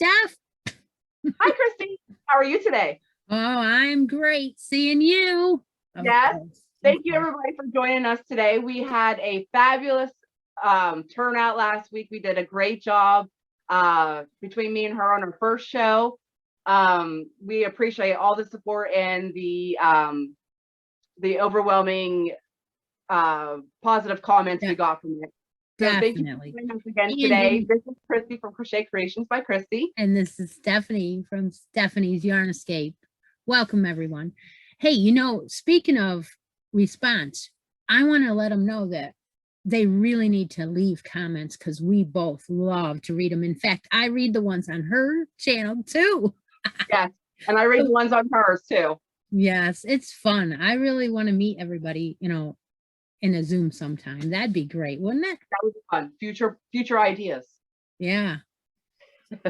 Steph. Hi, Christi. How are you today? Oh, I'm great. Seeing you. Yes. Thank you, everybody, for joining us today. We had a fabulous turnout last week. We did a great job between me and her on our first show. We appreciate all the support and the overwhelming positive comments we got from it. So Definitely. Thank you for joining us again today. This is Christi from Crochet Creations by Christi. And this is Stephanie from Stephanie's Yarn Escape. Welcome, everyone. Hey, you know, speaking of response, I want to let them know that they really need to leave comments because we both love to read them. In fact, I read the ones on her channel too. Yes, and I read the ones on hers too. Yes, it's fun. I really want to meet everybody, you know, in a Zoom sometime. That'd be great, wouldn't it? That would be fun. Future ideas. Yeah.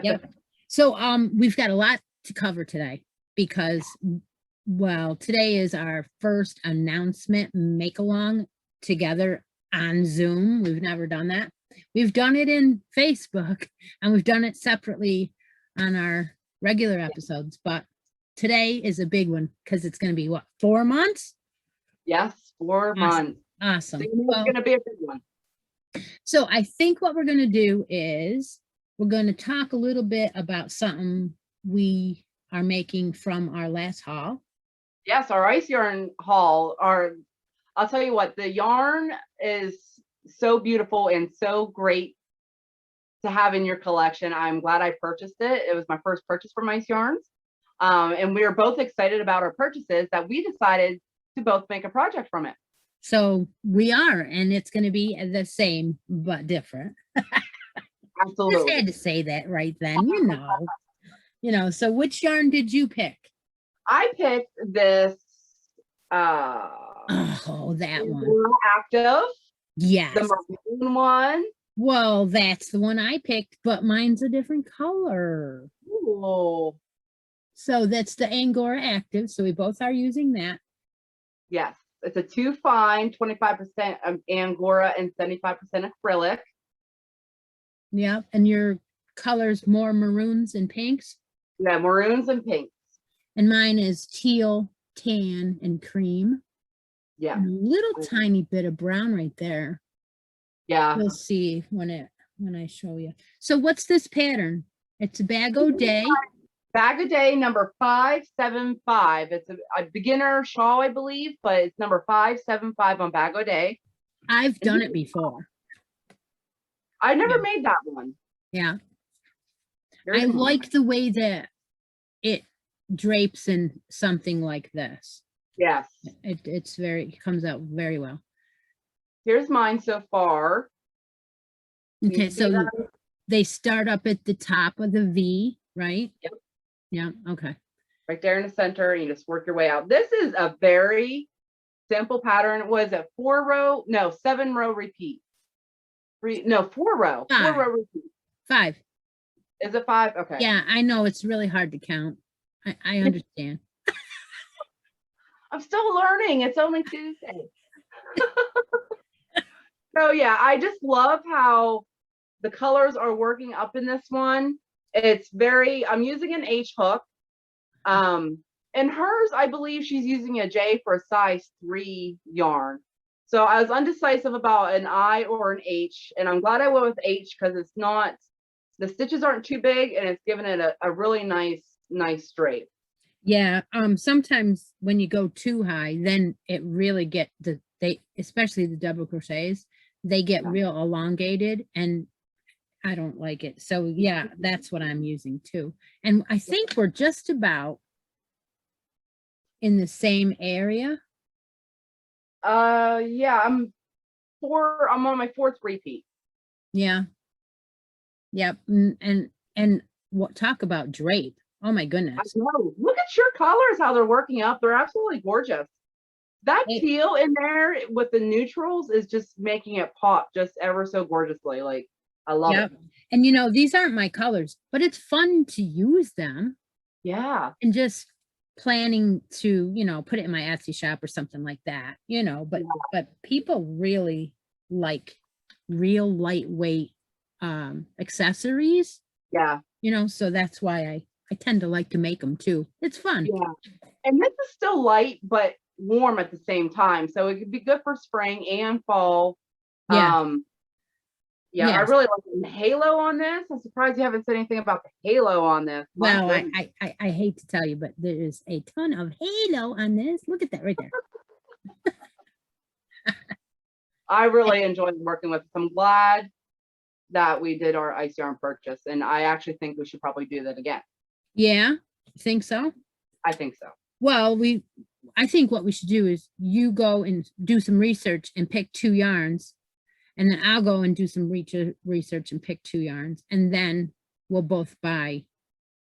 Yep. So we've got a lot to cover today because, well, today is our first announcement make along together on Zoom. We've never done that. We've done it in Facebook and we've done it separately on our regular episodes, but today is a big one because it's going to be what, 4 months? Yes, 4 months. Awesome. So it's going to be a big one. So I think what we're going to do is we're going to talk a little bit about something we are making from our last haul. Yes, our ice yarn haul. I'll tell you what, the yarn is so beautiful and so great to have in your collection. I'm glad I purchased it. It was my first purchase from Ice Yarns. And we are both excited about our purchases that we decided to both make a project from it. So we are, and it's going to be the same, but different. Absolutely. Just had to say that right then, you know, so which yarn did you pick? I picked this, that one. Active. Yes. The maroon one. Well, that's the one I picked, but mine's a different color. Ooh. So that's the Angora Active. So we both are using that. Yes. It's a 2 fine, 25% of Angora and 75% acrylic. Yeah, and your colors more maroons and pinks? Yeah, maroons and pinks. And mine is teal, tan, and cream. Yeah. And a little tiny bit of brown right there. Yeah. We'll see when I show you. So what's this pattern? It's a Bag O' Day. Bag O' Day number 575. It's a beginner shawl, I believe, but it's number 575 on Bag O' Day. I've done it before. I never made that one. Yeah. I like the way that it drapes in something like this. Yes. It comes out very well. Here's mine so far. Okay, so they start up at the top of the V, right? Yep. Yeah, okay. Right there in the center, you just work your way out. This is a very simple pattern. Was it 4-row? No, 7-row repeat. 4-row. 4-row repeat. 5. Is it 5? Okay. Yeah, I know it's really hard to count. I understand. I'm still learning. It's only Tuesday. So yeah, I just love how the colors are working up in this one. I'm using an H hook. And hers, I believe she's using a J for a size 3 yarn. So I was undecisive about an I or an H, and I'm glad I went with H because the stitches aren't too big and it's giving it a really nice drape. Yeah, sometimes when you go too high, then it really especially the double crochets, they get real elongated and I don't like it. So yeah, that's what I'm using too. And I think we're just about in the same area. Yeah, I'm on my 4th repeat. Yeah. Yep. And what talk about drape? Oh my goodness. I know. Look at your colors, how they're working up. They're absolutely gorgeous. That teal in there with the neutrals is just making it pop just ever so gorgeously. Like, I love it. And you know, these aren't my colors, but it's fun to use them. Yeah. And just planning to, you know, put it in my Etsy shop or something like that, you know, but people really like real lightweight accessories. Yeah. you know, so that's why I tend to like to make them too. It's fun. Yeah. And this is still light, but warm at the same time. So it could be good for spring and fall. Yeah. Yeah, I Yes. really like the halo on this. I'm surprised you haven't said anything about the halo on this. My Well, goodness. I hate to tell you, but there is a ton of halo on this. Look at that right there. I really enjoyed working with this. I'm glad that we did our ice yarn purchase, and I actually think we should probably do that again. Yeah, think so? I think so. Well, I think what we should do is you go and do some research and pick 2 yarns, and then I'll go and do some research and pick 2 yarns, and then we'll both buy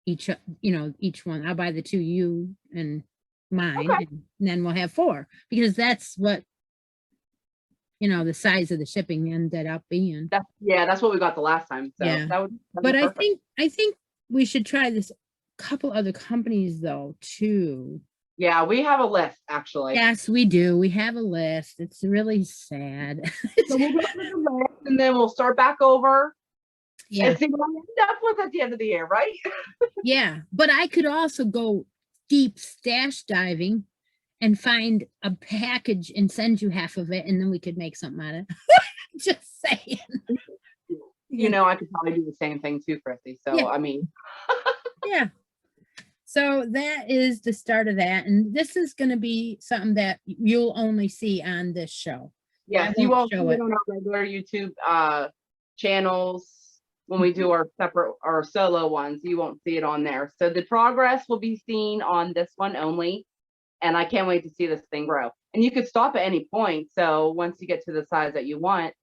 each, you know, each one. I'll buy the 2 you and mine, Okay. and then we'll have 4, because that's what, you know, the size of the shipping ended up being. That's what we got the last time. So Yeah. that'd But be perfect. I think we should try this couple other companies though too. Yeah, we have a list actually. Yes, we do. We have a list. It's really sad. So we'll go through the list and then we'll start back over Yeah. and see what we end up with at the end of the year, right? Yeah. But I could also go deep stash diving and find a package and send you half of it, and then we could make something out of it. Just saying. You know, I could probably do the same thing too, Christy. So Yeah. I mean, yeah. So that is the start of that. And this is going to be something that you'll only see on this show. yes, you won't see it on our regular YouTube channels when we do our separate or solo ones. You won't see it on there. So the progress will be seen on this one only. And I can't wait to see this thing grow. And you could stop at any point. So once you get to the size that you want,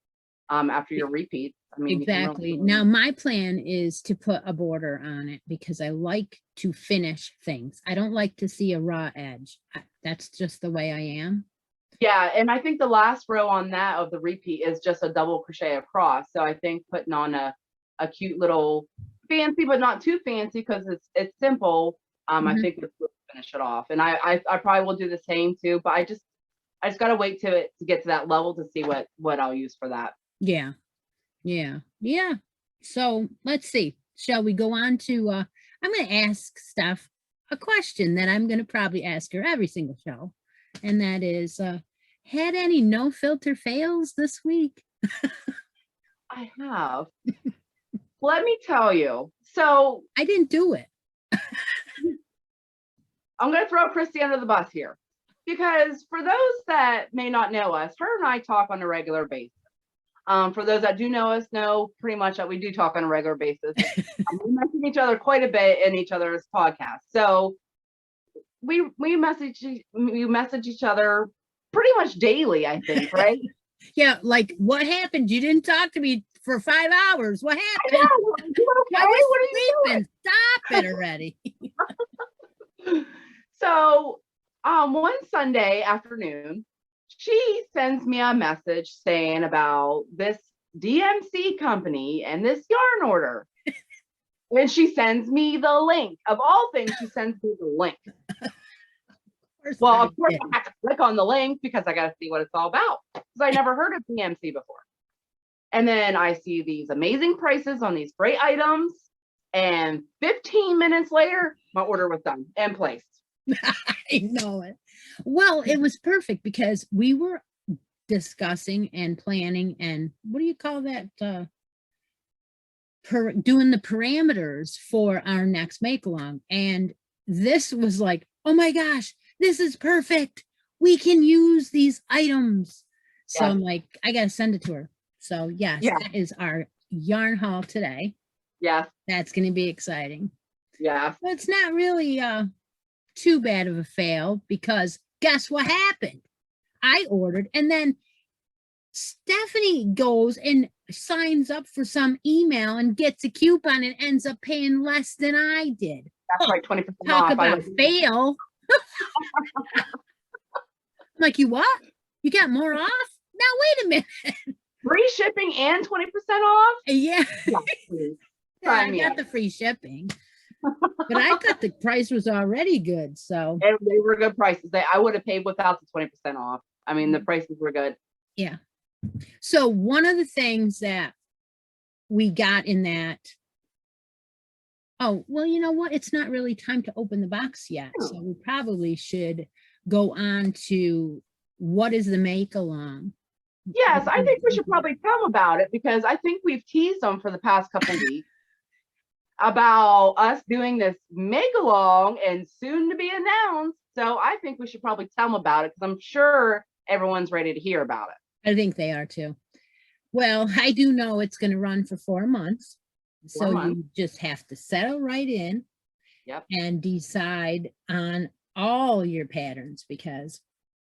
after your repeats, I mean, Exactly. Now, my plan is to put a border on it because I like to finish things. I don't like to see a raw edge. That's just the way I am. Yeah, and I think the last row on that of the repeat is just a double crochet across. So I think putting on a cute little fancy, but not too fancy because it's simple. I think it's good to finish it off. And I probably will do the same too, but I just gotta wait to get to that level to see what I'll use for that. Yeah. Yeah. Yeah. So let's see. Shall we go on to I'm gonna ask Steph a question that I'm gonna probably ask her every single show. And that is had any no filter fails this week? I have. Let me tell you. So I didn't do it. I'm going to throw Christy under the bus here because for those that may not know us, her and I talk on a regular basis. For those that do know us, know pretty much that we do talk on a regular basis. We mention each other quite a bit in each other's podcasts. So we message each other pretty much daily, I think, right? Yeah, like what happened? You didn't talk to me for 5 hours. What happened? I know. Okay, I was what are you sleeping. Stop it already. So one Sunday afternoon, she sends me a message saying about this DMC company and this yarn order. And she sends me the link. Of all things, she sends me the link. Well, of course, I have to click on the link because I got to see what it's all about. Because I never heard of DMC before. And then I see these amazing prices on these great items. And 15 minutes later, my order was done and placed. I know it. Well, it was perfect because we were discussing and planning and what do you call that? Doing the parameters for our next make along. And this was like, oh my gosh, this is perfect. We can use these items. So I'm like, I got to send it to her. So yes, that is our yarn haul today. Yeah. That's going to be exciting. Yeah. Well, it's not really too bad of a fail because guess what happened? I ordered and then Stephanie goes and signs up for some email and gets a coupon and ends up paying less than I did. That's right, 20% Talk off. about fail. I'm like, you what? You got more off? Now, wait a minute. Free shipping and 20% off? Yeah. Yeah, I got the free shipping. But I thought the price was already good. So and they were good prices. I would have paid without the 20% off. I mean, the prices were good. Yeah. So one of the things that we got in that Oh, well, you know what? It's not really time to open the box yet. So Hmm. we probably should go on to what is the make along? Yes, I think we should probably tell them about it because I think we've teased them for the past couple weeks about us doing this make along and soon to be announced. So I think we should probably tell them about it because I'm sure everyone's ready to hear about it. I think they are too. Well, I do know it's going to run for 4 months. 4 So months. you just have to settle right in Yep. and decide on all your patterns, because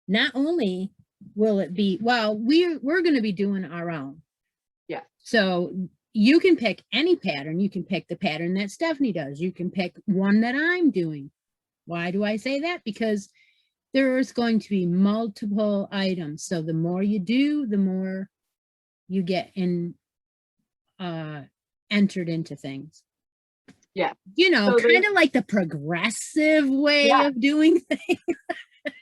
not only will it be, well, we're going to be doing our own. Yeah. So you can pick any pattern. You can pick the pattern that Stephanie does. You can pick one that I'm doing. Why do I say that? Because there's going to be multiple items. So the more you do, the more you get in entered into things. Yeah. You know, So kind of like the progressive way Yeah. of doing things.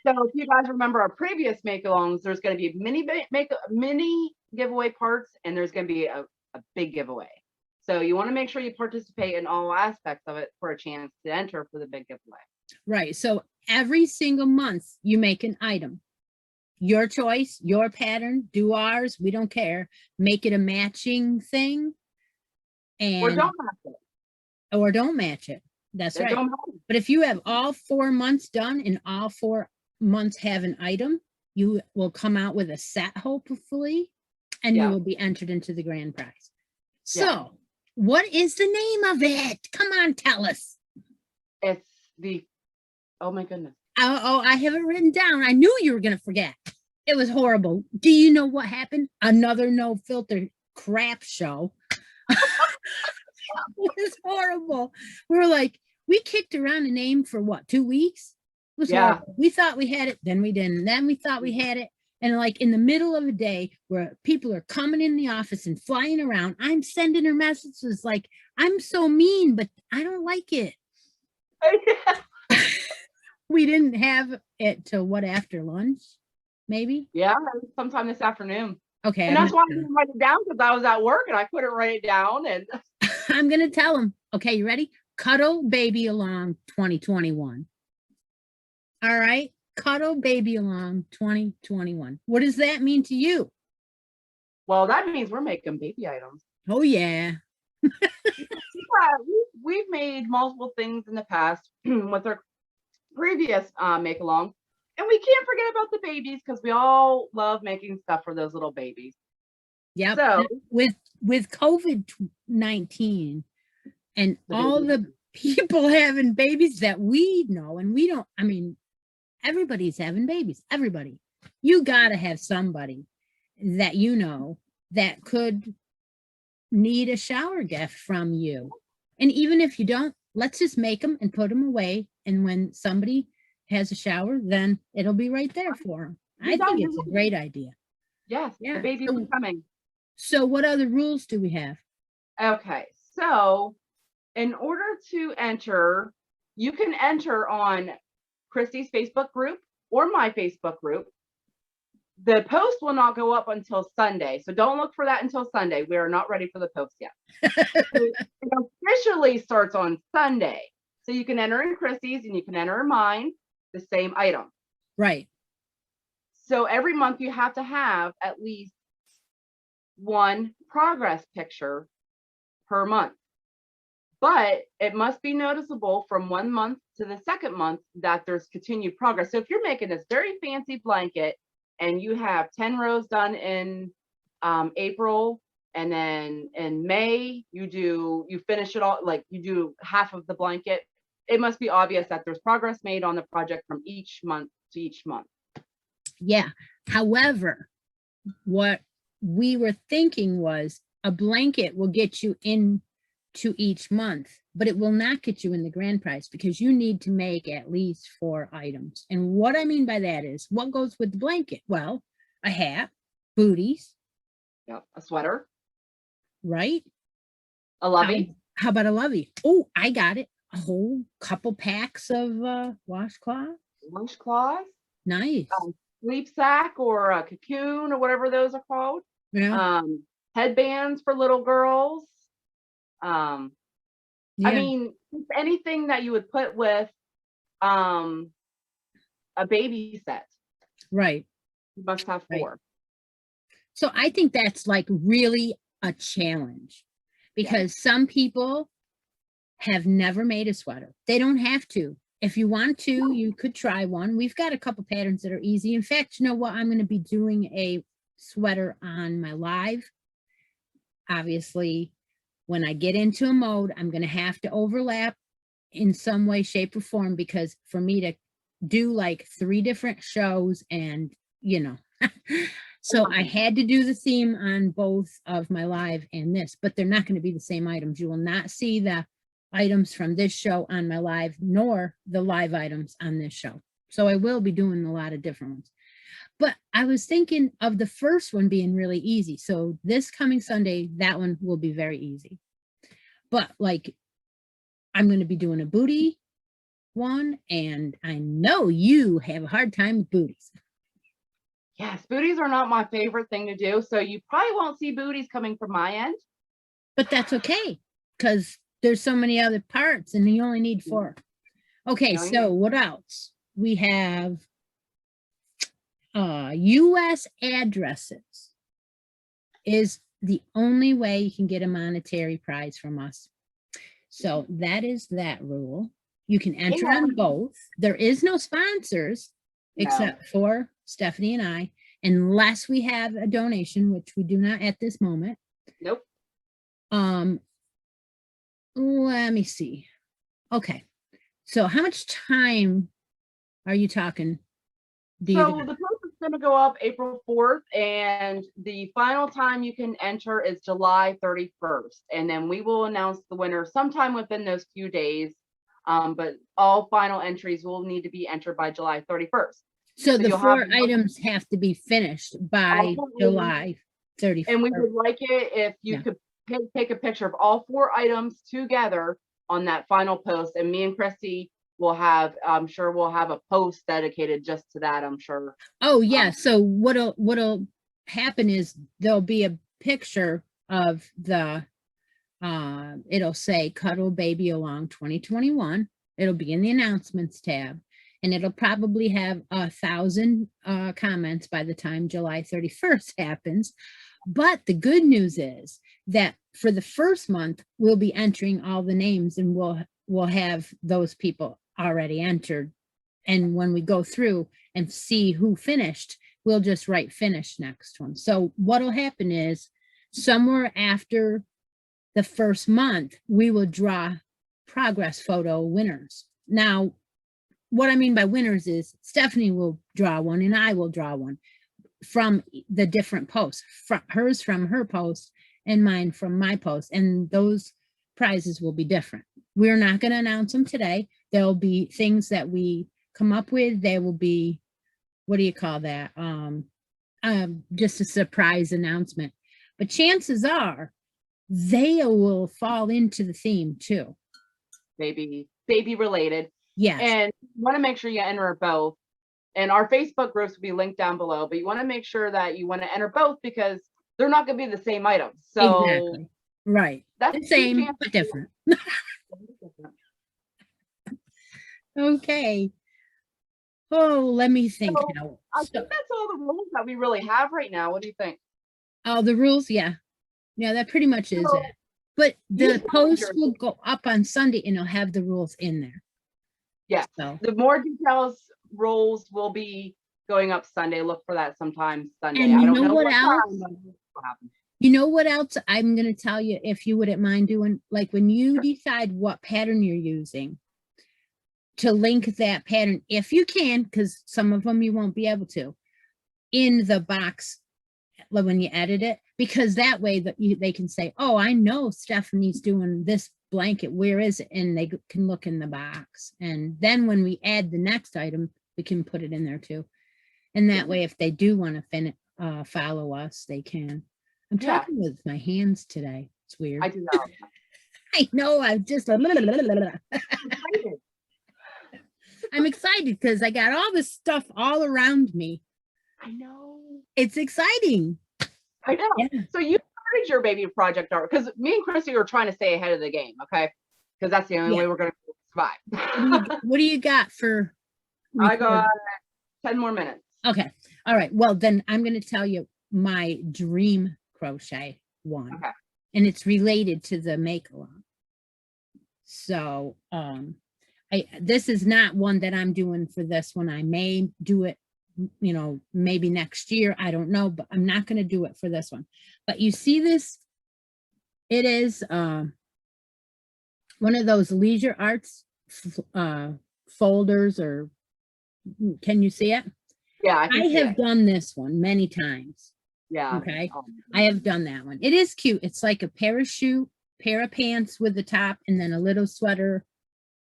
So if you guys remember our previous make-alongs, there's going to be mini giveaway parts, and there's going to be a big giveaway. So you want to make sure you participate in all aspects of it for a chance to enter for the big giveaway. Right. So every single month you make an item. Your choice, your pattern, do ours. We don't care. Make it a matching thing. And Or don't match it. Or don't match it. That's It right. don't matter. But if you have all 4 months done and all 4 months have an item, you will come out with a set, hopefully, and you Yeah. will be entered into the grand prize. So, Yeah. what is the name of it? Come on, tell us. It's the, oh my goodness. Oh, I have it written down. I knew you were going to forget. It was horrible. Do you know what happened? Another no filter crap show. It was horrible. We were like, we kicked around a name for what, 2 weeks? It was Yeah. horrible. We thought we had it, then we didn't. Then we thought we had it. And like in the middle of a day where people are coming in the office and flying around, I'm sending her messages like, I'm so mean, but I don't like it. We didn't have it till what, after lunch, maybe? Yeah, sometime this afternoon. Okay. And that's why I didn't write it down, because I was at work and I couldn't write it down. And I'm going to tell them. Okay, you ready? Cuddle Baby Along 2021. All right. Cuddle Baby Along 2021. What does that mean to you? well, that means we're making baby items. Oh, yeah. Yeah, we've made multiple things in the past with our previous make along, and we can't forget about the babies because we all love making stuff for those little babies. Yep. So with COVID-19 and The all babies. the people having babies that we know, and we don't, I mean, everybody's having babies. Everybody. You got to have somebody that you know that could need a shower gift from you. And even if you don't, let's just make them and put them away. And when somebody has a shower, then it'll be right there for them. I think it's a great idea. Yes, Yeah. the babies are coming. So what other rules do we have? Okay, so in order to enter, you can enter on Christi's Facebook group or my Facebook group. The post will not go up until Sunday, so don't look for that until Sunday. We are not ready for the post yet. It officially starts on Sunday, so you can enter in Christi's and you can enter in mine, the same item. Right. So every month you have to have at least one progress picture per month. But it must be noticeable from 1 month to the second month that there's continued progress. So if you're making this very fancy blanket and you have 10 rows done in April, and then in May you finish it all, like you do half of the blanket, it must be obvious that there's progress made on the project from each month to each month. Yeah. However, what we were thinking was a blanket will get you into each month, but it will not get you in the grand prize because you need to make at least 4 items. And what I mean by that is what goes with the blanket? Well, a hat, booties. Yep, a sweater. Right? A lovey. How about a lovey? Oh, I got it. A whole couple packs of washcloth. Washcloth. Nice. Nice. Sleep sack or a cocoon or whatever those are called. Yeah. Headbands for little girls. I Yeah, mean, anything that you would put with a baby set, right, you must have right. 4. So I think that's like really a challenge Yeah. because some people have never made a sweater. They don't have to. If you want to, you could try one. We've got a couple patterns that are easy. In fact, you know what? I'm going to be doing a sweater on my live. Obviously, when I get into a mode, I'm going to have to overlap in some way, shape, or form, because for me to do like 3 different shows and, you know, so I had to do the theme on both of my live and this, but they're not going to be the same items. You will not see the items from this show on my live, nor the live items on this show. So I will be doing a lot of different ones. But I was thinking of the first one being really easy. So this coming Sunday, that one will be very easy. But like, I'm going to be doing a booty one, and I know you have a hard time with booties. Yes, booties are not my favorite thing to do. So you probably won't see booties coming from my end. But that's okay, because there's so many other parts and you only need 4. Okay, so what else? We have US addresses is the only way you can get a monetary prize from us. So that is that rule. You can enter on both. There is no sponsors except for Stephanie and I, unless we have a donation, which we do not at this moment. Nope. Let me see. Okay. So how much time are you talking? So the post is going to go up April 4th, and the final time you can enter is July 31st. And then we will announce the winner sometime within those few days. But all final entries will need to be entered by July 31st. So the 4 items have to be finished by July 31st. And we would like it if you could take a picture of all 4 items together on that final post. And me and Christi will have, I'm sure we'll have a post dedicated just to that, I'm sure. Oh yeah. So what'll happen is there'll be a picture of the, it'll say Cuddle Baby Along 2021. It'll be in the announcements tab, and it'll probably have 1,000 comments by the time July 31st happens. But the good news is that for the first month, we'll be entering all the names, and we'll have those people already entered. And when we go through and see who finished, we'll just write finish next one. So what'll happen is somewhere after the first month, we will draw progress photo winners. Now, what I mean by winners is Stephanie will draw one and I will draw one from the different posts, hers from her post and mine from my post. And those prizes will be different. We're not going to announce them today. There'll be things that we come up with. There will be, what do you call that? Just a surprise announcement. But chances are they will fall into the theme too. Baby related. Yes. And you want to make sure you enter both. And our Facebook groups will be linked down below, but you want to make sure that you want to enter both because they're not going to be the same items. So exactly. Right. That's the same, but different. Okay. Oh, let me think now. I think that's all the rules that we really have right now. What do you think? Oh, the rules? Yeah. Yeah, that pretty much is it. But the post will go up on Sunday and it'll have the rules in there. Yeah. So the more details rules will be going up Sunday. Look for that sometime Sunday. And you know what else? You know what else I'm going to tell you, if you wouldn't mind doing, like when you decide what pattern you're using, to link that pattern, if you can, because some of them you won't be able to, in the box when you edit it, because that way that they can say, oh, I know Stephanie's doing this blanket, where is it? And they can look in the box. And then when we add the next item, we can put it in there too. And that way, if they do want to follow us, they can. I'm talking with my hands today. It's weird. I do know. I know. I'm just I'm excited because I got all this stuff all around me. I know. It's exciting. I know. Yeah. So you started your baby project art because me and Christi are trying to stay ahead of the game. Okay. because that's the only Yeah. way we're going to survive. What do you got for I record? got 10 more minutes. Okay. All right. Well, then I'm going to tell you my dream crochet one. Okay. And it's related to the make along. So, this is not one that I'm doing for this one. I may do it, you know, maybe next year. I don't know, but I'm not going to do it for this one. But you see this? It is one of those leisure arts folders, or can you see it? Yeah, I have done this one many times. Yeah. Okay. I have done that one. It is cute. It's like a parachute, pair of pants with the top, and then a little sweater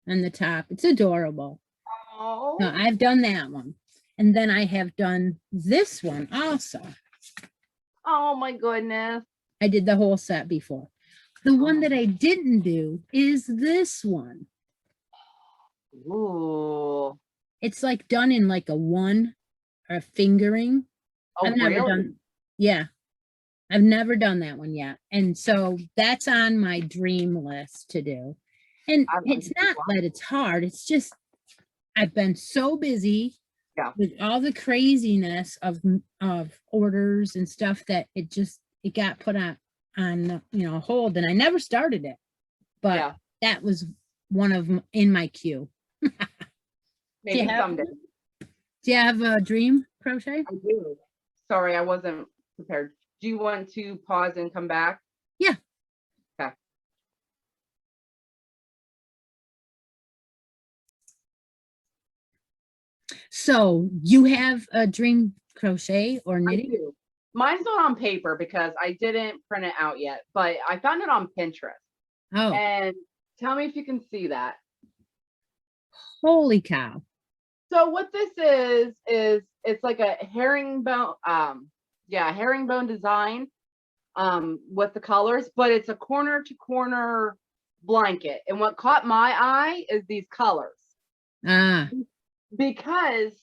on the top. It's adorable. Oh. No, I've done that one. And then I have done this one also. Oh my goodness. I did the whole set before. The one that I didn't do is this one. Ooh. It's like done in like a one or a fingering. Oh, I've never done. Yeah. I've never done that one yet. And so that's on my dream list to do. And it's not that it's hard. It's just, I've been so busy with all the craziness of orders and stuff that it got put on, you know, hold, and I never started it, but that was one of them in my queue. Maybe someday. Do you have a dream crochet? I do. Sorry, I wasn't prepared. Do you want to pause and come back? Yeah. Okay. So you have a dream crochet or knitting? I do. Mine's not on paper because I didn't print it out yet, but I found it on Pinterest. Oh. And tell me if you can see that. Holy cow. So what this is it's like a herringbone, herringbone design with the colors, but it's a corner to corner blanket. And what caught my eye is these colors. Because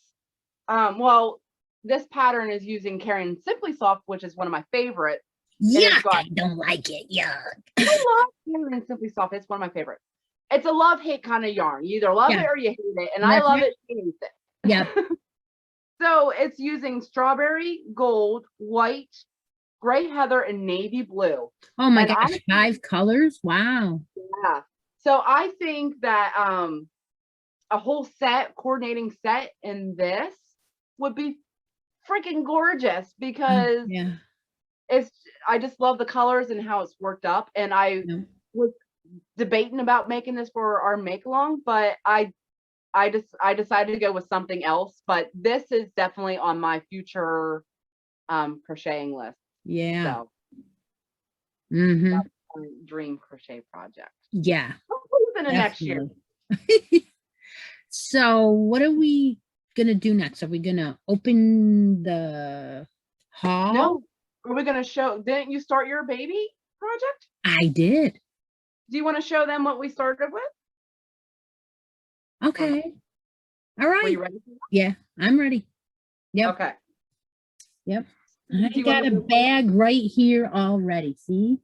this pattern is using Karen Simply Soft, which is one of my favorites. Yuck, I don't like it. Yuck. I love Karen Simply Soft. It's one of my favorites. It's a love-hate kind of yarn. You either love it or you hate it. And I love it, she hates it. Yeah. So it's using strawberry, gold, white, gray heather, and navy blue. Oh my gosh, 5 colors. Wow. Yeah. So I think that a whole coordinating set in this would be freaking gorgeous, because I just love the colors and how it's worked up. And I was debating about making this for our make along, but I decided to go with something else. But this is definitely on my future crocheting list. Yeah. So that's my dream crochet project. Yeah. Within the next year. So what are we gonna do next? Are we gonna open the haul? No. Are we gonna show? Didn't you start your baby project? I did. Do you want to show them what we started with? Okay. All right. Are you ready? Yeah, I'm ready. Yep. Okay. Yep. I got a bag right here already. See?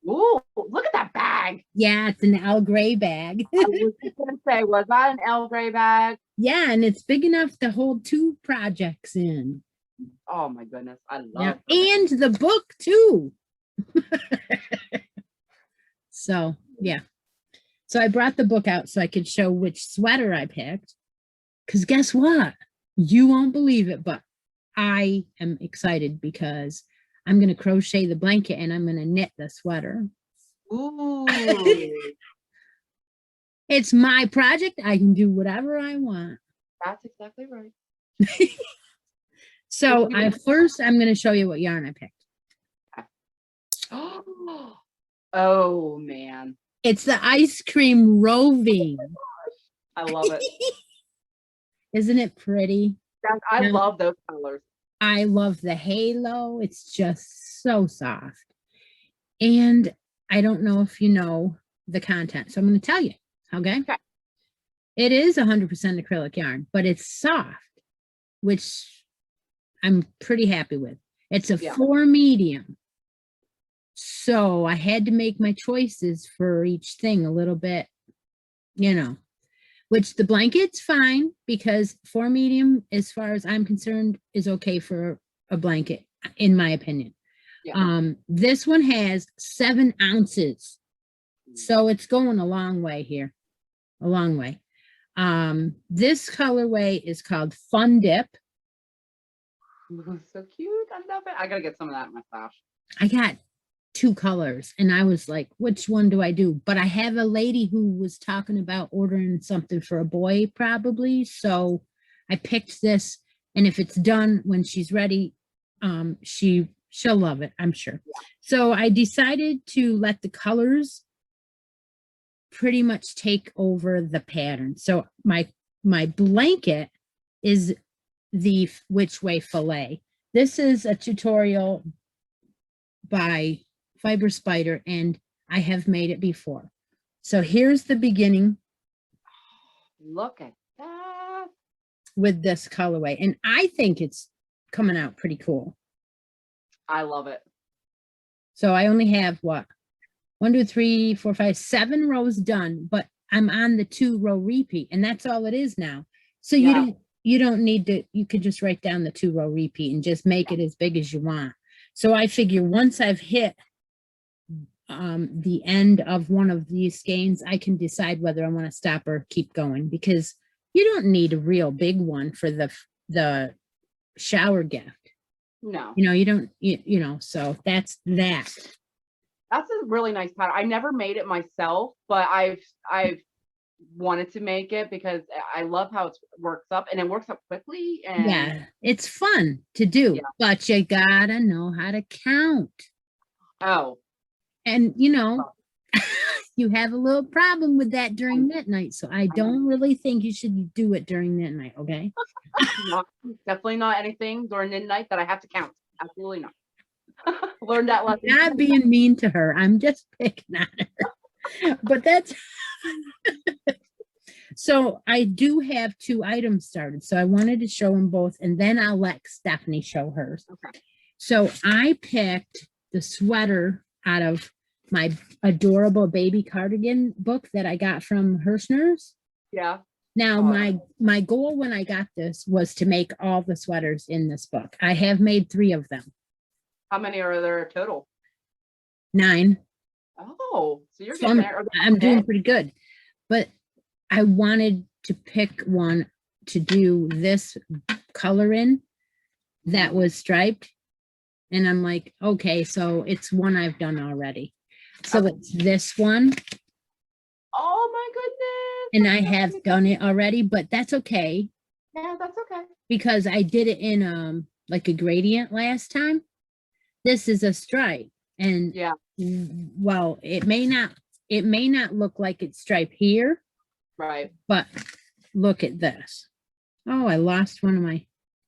Ooh, look at that bag. Yeah, it's an El Grey bag. I was just gonna say, was that an El Grey bag? Yeah, and it's big enough to hold 2 projects in. Oh my goodness, I love it. And the book too. So yeah. So I brought the book out so I could show which sweater I picked. Because guess what? You won't believe it, but I am excited because I'm going to crochet the blanket and I'm going to knit the sweater. Ooh. It's my project. I can do whatever I want. That's exactly right. So first I'm going to show you what yarn I picked. Oh man. It's the ice cream roving. I love it. Isn't it pretty? I love those colors. I love the halo. It's just so soft. And I don't know if you know the content, so I'm going to tell you. Okay. It is 100% acrylic yarn, but it's soft, which I'm pretty happy with. It's a 4 medium. So I had to make my choices for each thing a little bit you know, which the blanket's fine because 4 medium, as far as I'm concerned, is okay for a blanket, in my opinion. Yeah. This one has 7 ounces. So it's going a long way here, a long way. This colorway is called Fun Dip. So cute. I love it. I gotta get some of that in my stash. I got 2 colors and I was like, which one do I do? But I have a lady who was talking about ordering something for a boy probably. So I picked this, and if it's done when she's ready, she'll love it, I'm sure. Yeah. So I decided to let the colors pretty much take over the pattern. So my blanket is the Which Way Filet. This is a tutorial by Fiber Spider, and I have made it before. So here's the beginning. Look at that. With this colorway, and I think it's coming out pretty cool. I love it. So I only have what? 1, 2, 3, 4, 5, 7 rows done, but I'm on the 2-row repeat, and that's all it is now. So Yeah. you don't need to, you could just write down the 2-row repeat and just make it as big as you want. So I figure once I've hit the end of one of these skeins, I can decide whether I want to stop or keep going, because you don't need a real big one for the shower gift. No. You know, you don't, you know, so that's that. That's a really nice pattern. I never made it myself, but I've wanted to make it because I love how it works up, and it works up quickly. And yeah, it's fun to do, but you gotta know how to count. Oh. And you know, you have a little problem with that during midnight. So I don't really think you should do it during midnight, okay? Definitely not anything during midnight that I have to count. Absolutely not. Learned that lesson. Not being mean to her. I'm just picking on her. But that's so I do have 2 items started. So I wanted to show them both, and then I'll let Stephanie show hers. Okay. So I picked the sweater out of my adorable baby cardigan book that I got from Hirschner's. Yeah. Now, my goal when I got this was to make all the sweaters in this book. I have made 3 of them. How many are there total? 9. Oh, so you're getting there. I'm doing pretty good. But I wanted to pick one to do this color in that was striped. And I'm like, okay, so it's one I've done already. So it's this one. Oh my goodness. And I have done it already, but that's okay. Yeah, that's okay. Because I did it in like a gradient last time. This is a stripe. And yeah, well, it may not look like it's striped here. Right. But look at this. Oh, I lost one of my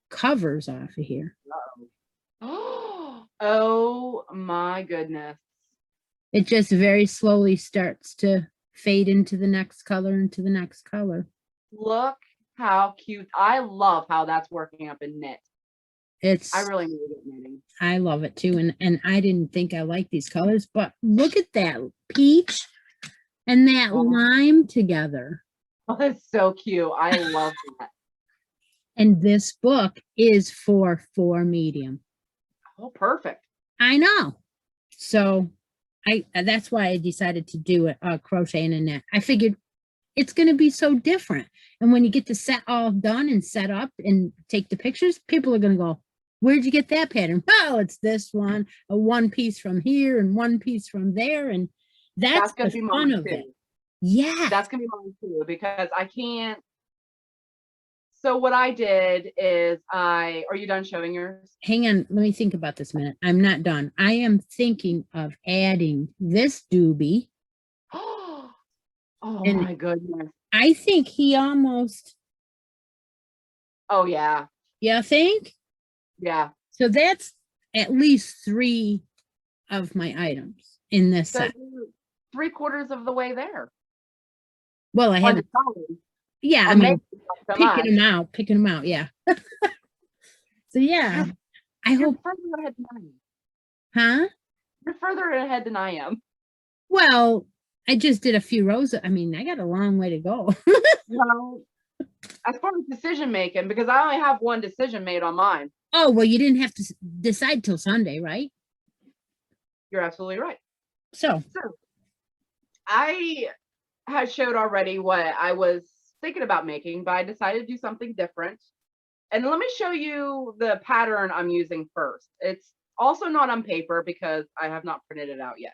covers off of here. Oh my goodness. It just very slowly starts to fade into the next color, into the next color. Look how cute. I love how that's working up in knit. I really need to get knitting. I love it too. And I didn't think I liked these colors, but look at that peach and that lime together. Oh, that's so cute. I love that. And this book is for 4 medium. Oh, perfect. I know. So that's why I decided to do a crochet in a knit. I figured it's going to be so different. And when you get the set all done and set up and take the pictures, people are going to go, where'd you get that pattern? Oh, it's this one, a 1 piece from here and 1 piece from there. And that's going to be fun of it. Yeah. That's going to be mine too, because I can't. So what I did is are you done showing yours? Hang on. Let me think about this a minute. I'm not done. I am thinking of adding this doobie. Oh my goodness. I think he almost. Oh, yeah. You think? Yeah. So that's at least 3 of my items in this set. 3/4 of the way there. Well, I haven't. Yeah, I mean, picking them out. Yeah. So yeah, I hope. Further ahead than I am. Huh? You're further ahead than I am. Well, I just did a few rows. I mean, I got a long way to go. Well, as far as decision making, because I only have one decision made on mine. Oh, well, you didn't have to decide till Sunday, right? You're absolutely right. So, So I had showed already what I was thinking about making, but I decided to do something different. And let me show you the pattern I'm using first. It's also not on paper because I have not printed it out yet.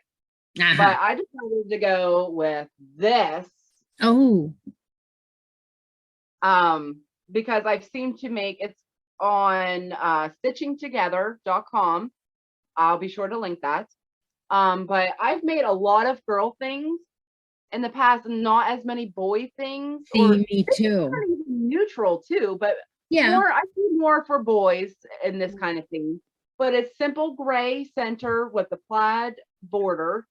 But I decided to go with this. Oh, Because I've seen to make it's on stitchingtogether.com. I'll be sure to link that. But I've made a lot of girl things in the past, not as many boy things. Or me too. Neutral too, but Yeah. I do more for boys in this kind of thing. But it's simple gray center with the plaid border.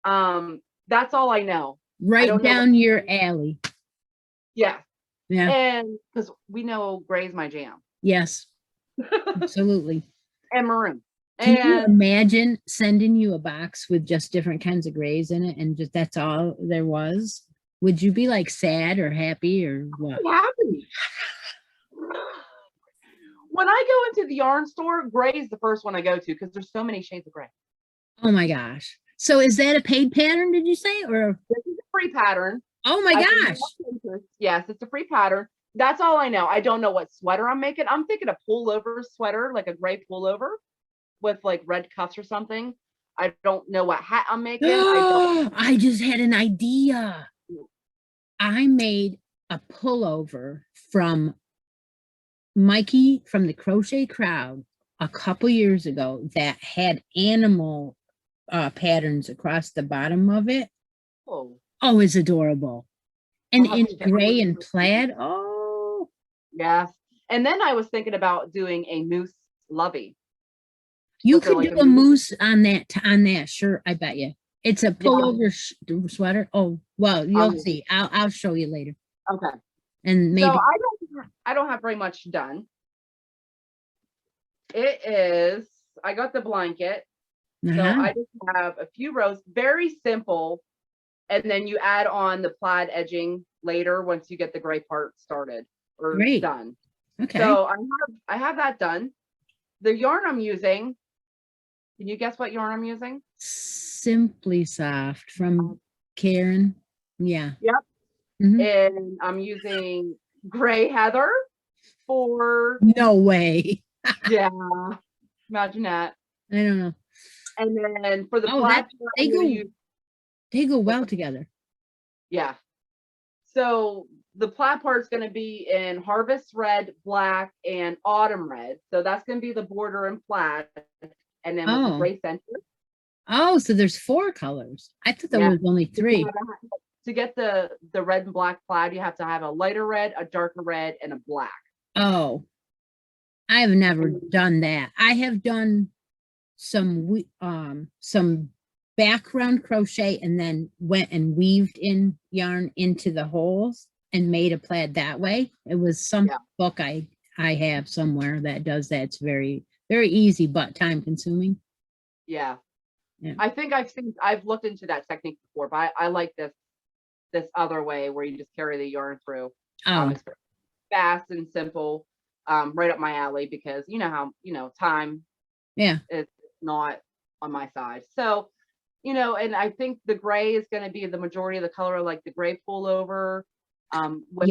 That's all I know. Right down your alley. Yeah. Yeah. And because we know gray's my jam. Yes. Absolutely. And maroon. Can you imagine sending you a box with just different kinds of grays in it and just that's all there was? Would you be like sad or happy or what? Happy. When I go into the yarn store, gray is the first one I go to because there's so many shades of gray. Oh my gosh. So is that a paid pattern, did you say? Or this is a free pattern. Oh my gosh. Yes, it's a free pattern. That's all I know. I don't know what sweater I'm making. I'm thinking a pullover sweater, like a gray pullover with like red cuffs or something. I don't know what hat I'm making. I just had an idea. I made a pullover from Mikey from the Crochet Crowd a couple years ago that had animal patterns across the bottom of it. Oh, it's adorable. And in gray and plaid. Oh, yes. And then I was thinking about doing a moose lovey. You could do a moose on that shirt, I bet you. It's a pullover sweater. Oh, well, you'll see. I'll show you later. Okay. And maybe so I don't have very much done. It is, I got the blanket. So I just have a few rows, very simple. And then you add on the plaid edging later once you get the gray part started or done. Okay. So I have that done. The yarn I'm using, can you guess what yarn I'm using? Simply Soft from Karen. Yeah. Yep. And I'm using Gray Heather for... No way. Yeah. Imagine that. I don't know. And then for the plaid, they go well together. Yeah. So the plaid part is going to be in Harvest Red, Black, and Autumn Red. So that's going to be the border in plaid. And then with the gray center. Oh, so there's 4 colors. I thought there was only 3. To get the red and black plaid, you have to have a lighter red, a darker red, and a black. Oh, I have never done that. I have done some background crochet and then went and weaved in yarn into the holes and made a plaid that way. It was some book I have somewhere that does that. It's very, very easy, but time consuming. Yeah. I think I've looked into that technique before, but I like this other way where you just carry the yarn through. It's fast and simple, right up my alley because you know how, time is not on my side. So, and I think the gray is going to be the majority of the color, like the gray pullover. With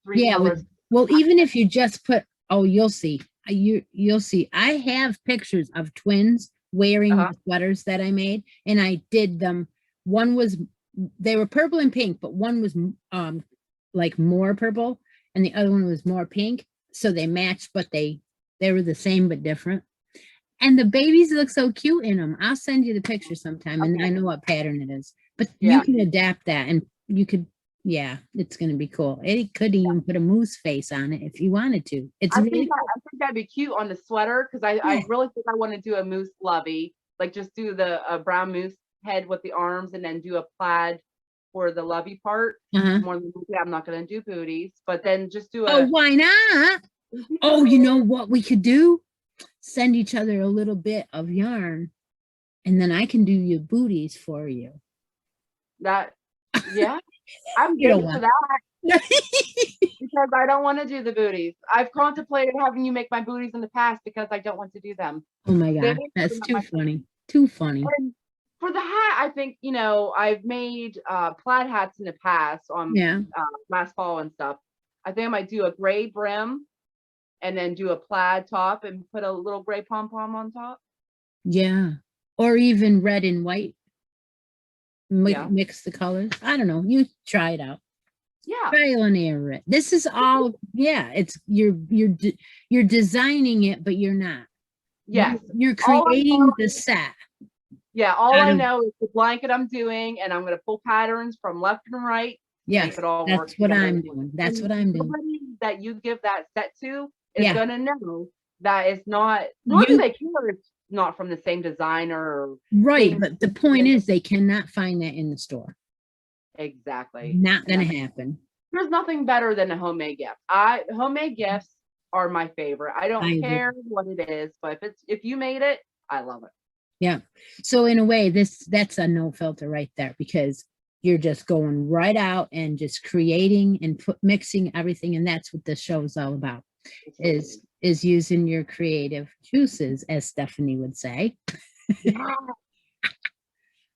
three colors. Well, even if you just put, you'll see. You'll see. I have pictures of twins wearing the sweaters that I made, and I did them. They were purple and pink, but one was like more purple, and the other one was more pink. So they matched, but they were the same but different. And the babies look so cute in them. I'll send you the picture sometime, and I know what pattern it is. But you can adapt that, and you could. Yeah, it's going to be cool. It could even put a moose face on it if you wanted to. I think that'd be cute on the sweater because I really think I want to do a moose lovey, like just do the brown moose head with the arms and then do a plaid for the lovey part. More than I'm not going to do booties, but then just do a... why not? Oh, you know what we could do? Send each other a little bit of yarn, and then I can do your booties for you. That, yeah, I'm You good don't for want. that because I don't want to do the booties. I've contemplated having you make my booties in the past because I don't want to do them. Oh my They God, ain't that's putting up too my funny. Too funny. And for the hat, I think, I've made plaid hats in the past on Yeah, last fall and stuff. I think I might do a gray brim and then do a plaid top and put a little gray pom-pom on top. yeah. Or even red and white. Yeah. Mix the colors. I don't know. You try it out. Yeah. Trial and error it. This is all, yeah, it's you're designing it, but you're not. Yes. You're All I know creating the set. all out I of know is the blanket I'm doing, and I'm going to pull patterns from left and right to make Yes, it all work that's what together. I'm doing. That's And what I'm doing. nobody that you give that set to is Yeah. going to know that it's not, nor do You they care it's not from the same designer or right, same. but the point is they cannot find that in the store. Exactly. Not gonna happen. There's nothing better than a homemade gift. Homemade gifts are my favorite. I don't I care agree. what it is, but if you made it, I love it. Yeah. So in a way, that's a no filter right there because you're just going right out and just creating and mixing everything, and that's what this show is all about. Is using your creative juices, as Stephanie would say. Yeah.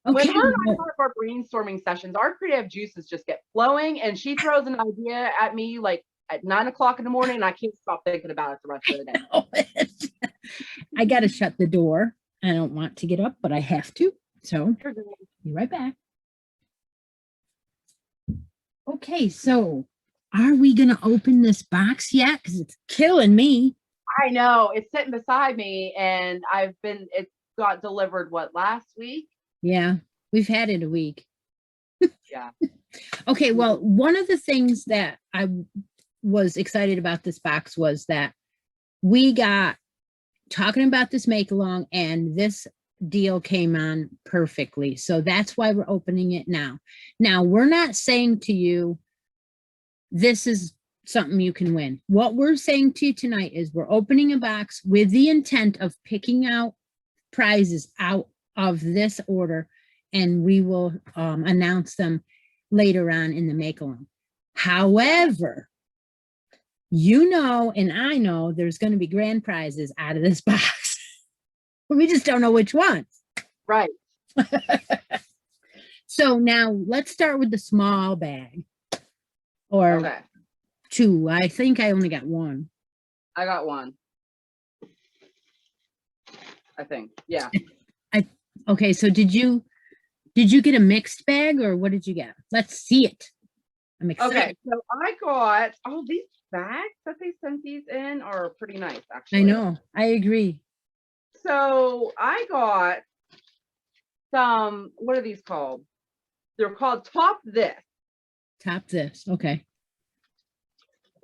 Okay. When her and I have our brainstorming sessions, our creative juices just get flowing, and she throws an idea at me like at 9 o'clock in the morning, and I can't stop thinking about it the rest of the day. I got to shut the door. I don't want to get up, but I have to. So be right back. Okay, so are we going to open this box yet? Because it's killing me. I know. It's sitting beside me, and it got delivered, last week? Yeah, we've had it a week. Yeah. Okay, well, one of the things that I was excited about this box was that we got talking about this make along and this deal came on perfectly. So that's why we're opening it now. Now, we're not saying to you, this is something you can win. What we're saying to you tonight is we're opening a box with the intent of picking out prizes out of this order, and we will announce them later on in the make along. However, and I know there's going to be grand prizes out of this box. We just don't know which ones. Right. So now let's start with the small bag. Or two. I think I only got one. I got one. I think. Yeah. Okay, so did you get a mixed bag or what did you get? Let's see it. I'm excited. Okay, so I got these bags that they sent these in are pretty nice, actually. I know. I agree. So I got some, what are these called? They're called Top This. Top This. Okay.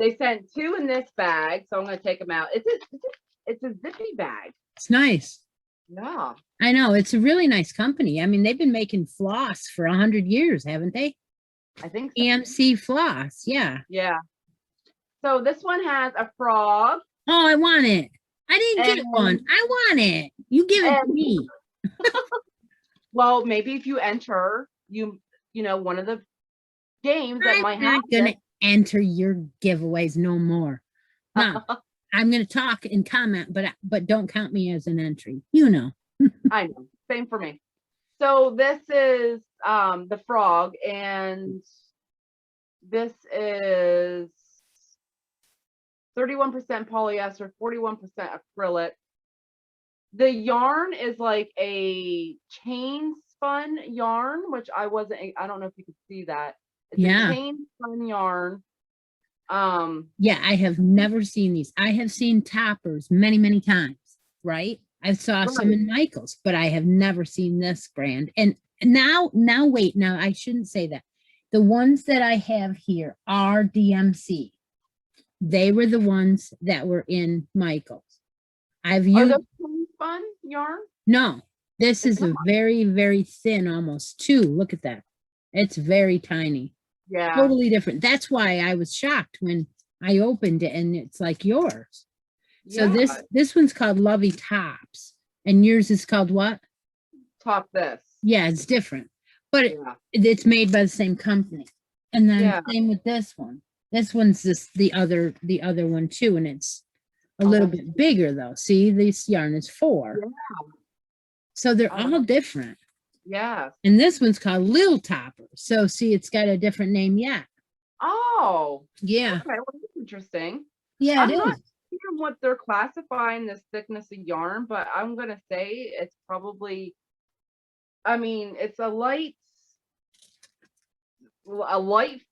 They sent two in this bag, so I'm going to take them out. It's a zippy bag. It's nice. Yeah. I know. It's a really nice company. I mean, they've been making floss for 100 years, haven't they? I think so. EMC floss. Yeah. Yeah. So this one has a frog. Oh, I want it. I didn't get one. I want it. You give it to me. Well, maybe if you enter, one of the games that might happen. I'm not going to enter your giveaways no more. No. I'm going to talk and comment, but don't count me as an entry. I know. Same for me. So this is the frog, and this is 31% polyester, 41% acrylic. The yarn is like a chain spun yarn, which I don't know if you could see that. It's a chain spun yarn. Yeah, I have never seen these. I have seen toppers many, many times, right? I saw some in Michael's, but I have never seen this brand. And now I shouldn't say that. The ones that I have here are DMC. They were the ones that were in Michael's. Are those chain spun yarn? No, this is a very, very thin, almost two. Look at that. It's very tiny. Yeah. Totally different. That's why I was shocked when I opened it and it's like yours. So this one's called Lovey Tops, and yours is called what? Top This. Yeah, it's different. but Yeah. it's made by the same company. And then Yeah. same with this one. This one's the other one too, and it's a Oh, little that's- bit bigger though. See, this yarn is 4. Yeah. So they're Oh, all different. Yes. And this one's called Lil Topper. So see, it's got a different name yet. Oh, Yeah. okay. Well, that's interesting. Yeah, I'm it not is. sure what they're classifying this thickness of yarn, but I'm gonna say it's probably, I mean, it's a light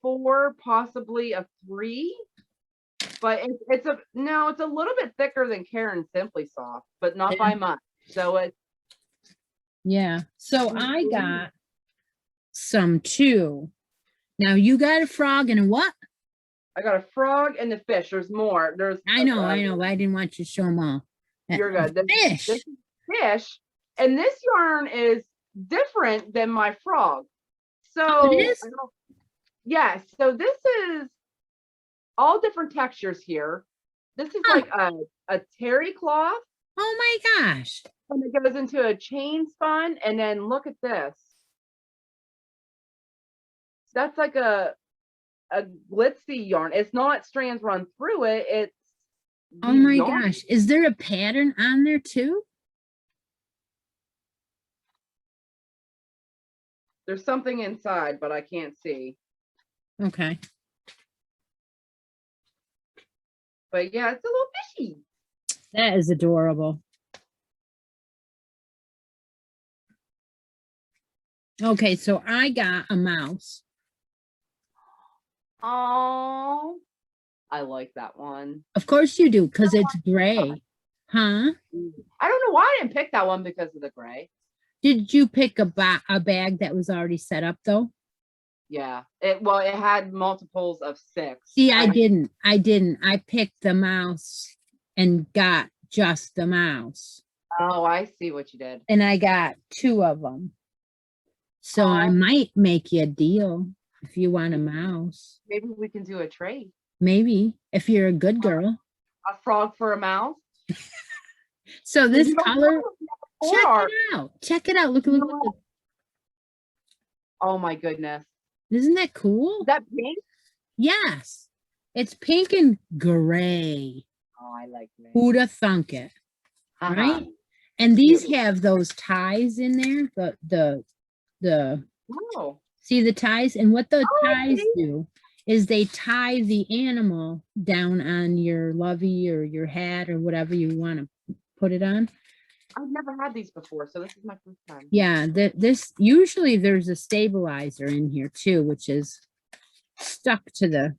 4, possibly a 3, but it's a no, it's a little bit thicker than Karen Simply Soft, but not by much. So it's Yeah. So I got some too. Now you got a frog and a what? I got a frog and a fish. There's more. There's I know, but I didn't want you to show them all. You're good. Fish. This is fish, and this yarn is different than my frog. So it is? yes, so this is all different textures here. This is like a terry cloth, Oh my gosh. and it goes into a chain spun, and then look at this. That's like a glitzy yarn. It's not strands run through it. It's Oh these my yarn. gosh. Is there a pattern on there too? There's something inside, but I can't see. Okay. But yeah, it's a little fishy. That is adorable. Okay, so I got a mouse. Oh, I like that one. Of course you do, because it's gray. Huh? I don't know why I didn't pick that one because of the gray. Did you pick a bag that was already set up though? Yeah. It had multiples of 6. See, I didn't. I picked the mouse and got just the mouse. Oh, I see what you did. And I got 2 of them. So I Oh. might make you a deal if you want a mouse. Maybe we can do a trade. Maybe if you're a good girl. A frog for a mouse. So this You don't color, know if you have check four. it out. Check it out. Look, look, look. Oh my goodness. Isn't that cool? Is that pink? Yes. It's pink and gray. Oh, I like that. Who'd have thunk it? Uh-huh. Right? And these have those ties in there. The Oh. see the ties? And what the Oh, ties see? do is they tie the animal down on your lovey or your hat or whatever you want to put it on. I've never had these before, so this is my first time. Yeah, this usually there's a stabilizer in here too, which is stuck to the,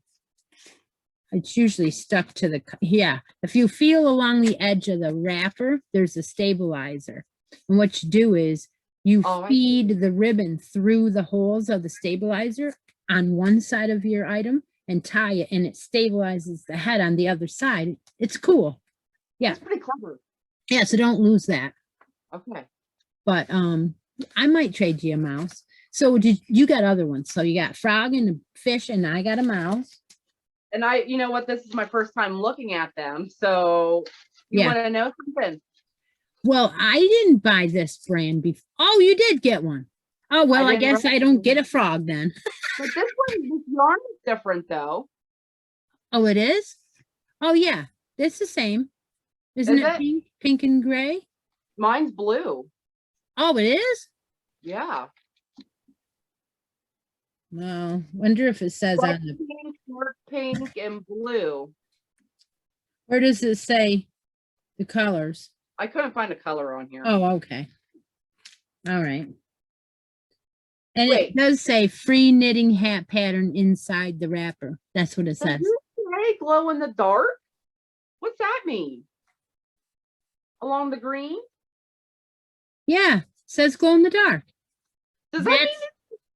it's usually stuck to the, yeah. If you feel along the edge of the wrapper, there's a stabilizer. And what you do is you feed the ribbon through the holes of the stabilizer on one side of your item and tie it, and it stabilizes the head on the other side. It's cool. Yeah. That's pretty clever. Yeah, so don't lose that. Okay. But I might trade you a mouse. So did you got other ones? So you got frog and a fish, and I got a mouse. And you know what? This is my first time looking at them. So you want to know something? Well, I didn't buy this brand before. Oh, you did get one. Oh, well, I guess I don't get a frog then. But this yarn is different though. Oh, it is? Oh, yeah. It's the same. Isn't it pink? Pink and gray? Mine's blue. Oh, it is? Yeah. No, wonder if it says on the pink, dark pink, and blue. Where does it say the colors? I couldn't find a color on here. Oh, okay. All right. And it does say free knitting hat pattern inside the wrapper. That's what it says. Does this say glow in the dark? What's that mean? Along the green? Yeah, it says glow in the dark. Does that mean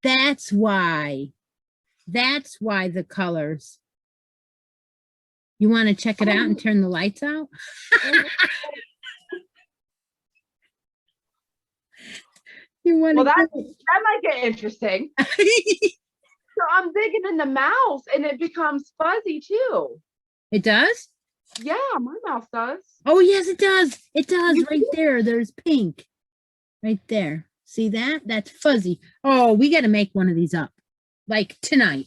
that's why. That's why the colors. You want to check it out and turn the lights out? You want well, that might get interesting. So I'm digging in the mouse and it becomes fuzzy too. It does? Yeah, my mouse does. Oh, yes, it does. It does right there. There's pink right there. See that? That's fuzzy. Oh, we got to make one of these up. Like tonight.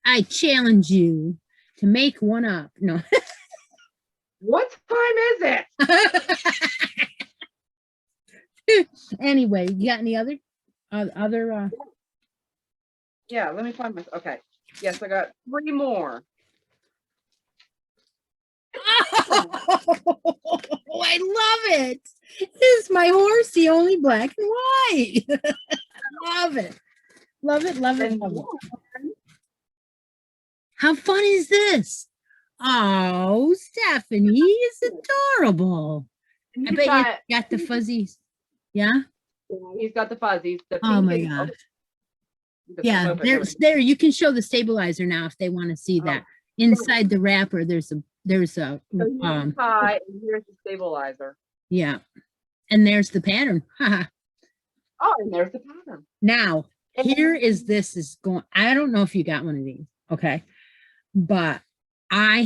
I challenge you to make one up. No. What time is it? Anyway, you got any other Yeah, let me find my, okay. Yes, I got 3 more. Oh, I love it. This is my horsey, only black and white. Love it. Love it, love it, And love it. How fun is this? Oh, Stephanie is adorable. I he's bet got, you got the fuzzies. Yeah? he's got the fuzzies. The Oh pink my and- gosh. the Yeah, open, there you can show the stabilizer now if they want to see that. Inside the wrapper, there's a So here's high, and here's the stabilizer. yeah. And there's the pattern. Haha. Oh, and there's the pattern. Now, here is this is going, I don't know if you got one of these, okay? But I